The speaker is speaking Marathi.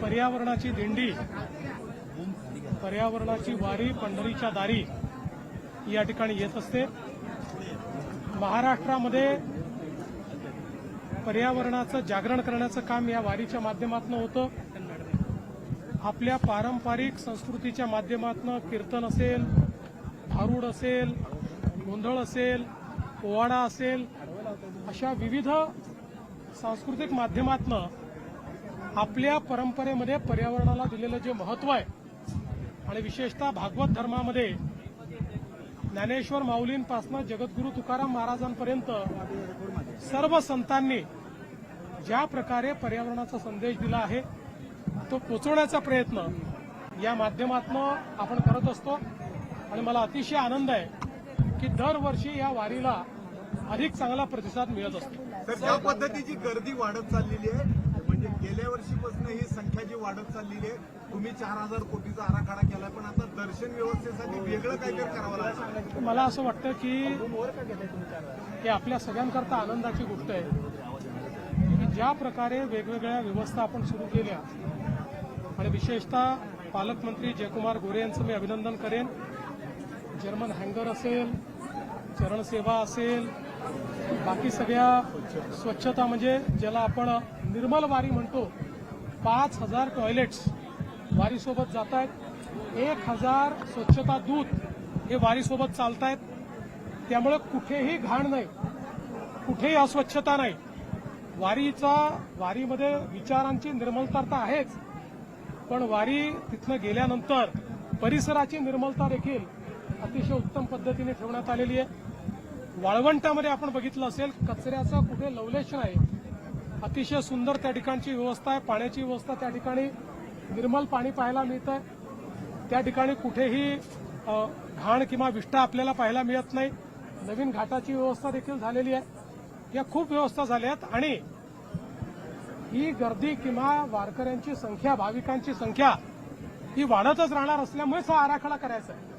पर्यावरणाची दिंडी, पर्यावरणाची वारी पंढरीच्या दारी या ठिकाणी येत असते। महाराष्ट्रामध्ये पर्यावरणाचं जागरण करण्याचं काम या वारीच्या माध्यमातून होतं। आपल्या पारंपरिक संस्कृतीच्या माध्यमातून कीर्तन असेल, भारूड असेल, गोंधळ असेल, पोवाडा असेल, अशा विविध सांस्कृतिक माध्यमातून आपल्या परंपरेमध्ये पर्यावरणाला दिलेलं जे महत्त्व आहे आणि विशेषतः भागवत धर्मामध्ये ज्ञानेश्वर माऊलींपासून जगद्गुरू तुकाराम महाराजांपर्यंत सर्व संतांनी ज्या प्रकारे पर्यावरणाचा संदेश दिला आहे तो पोचवण्याचा प्रयत्न या माध्यमातून आपण करत असतो आणि मला अतिशय आनंद आहे की दरवर्षी या वारीला अधिक चांगला प्रतिसाद मिळत असतो। तर ज्या पद्धतीची गर्दी वाढत चाललेली आहे, म्हणजे गेल्या वर्षीपासून ही संख्या जी वाढत चाललेली आहे, तुम्ही 4000 कोटीचा आराखडा केला, पण आता दर्शन व्यवस्थेसाठी वेगळं काहीतरी करावं लागतं। मला असं वाटतं की हे आपल्या सगळ्यांकरता आनंदाची गोष्ट आहे की ज्या प्रकारे वेगवेगळ्या व्यवस्था आपण सुरू केल्या आणि विशेषतः पालकमंत्री जयकुमार गोरे यांचं मी अभिनंदन करेन। जर्मन हँगर असेल, चरणसेवा असेल, बाकी सगळ्या स्वच्छता म्हणजे ज्याला आपण निर्मल वारी म्हणतो, 5000 टॉयलेट्स वारीसोबत जात आहेत, 1000 स्वच्छता दूत हे वारीसोबत चालत आहेत। त्यामुळे कुठेही घाण नाही, कुठेही अस्वच्छता नाही। वारीमध्ये विचारांची निर्मलता तर आहेच, पण वारी तिथनं गेल्यानंतर परिसराची निर्मलता देखील अतिशय उत्तम पद्धतीने ठेवण्यात आलेली आहे। वाळवंटामध्ये आपण बघितलं असेल, कचऱ्याचं कुठे लवलेश नाही, अतिशय सुंदर त्या ठिकाणची व्यवस्था आहे। पाण्याची व्यवस्था त्या ठिकाणी निर्मल पाणी पाहायला मिळतं, त्या ठिकाणी कुठेही घाण किंवा विष्ठा आपल्याला पाहायला मिळत नाही। नवीन घाटाची व्यवस्था देखील झालेली आहे। या खूप व्यवस्था झाल्या आहेत आणि ही गर्दी किंवा वारकऱ्यांची संख्या, भाविकांची संख्या ही वाढतच राहणार असल्यामुळेच हा आराखडा करायचा आहे।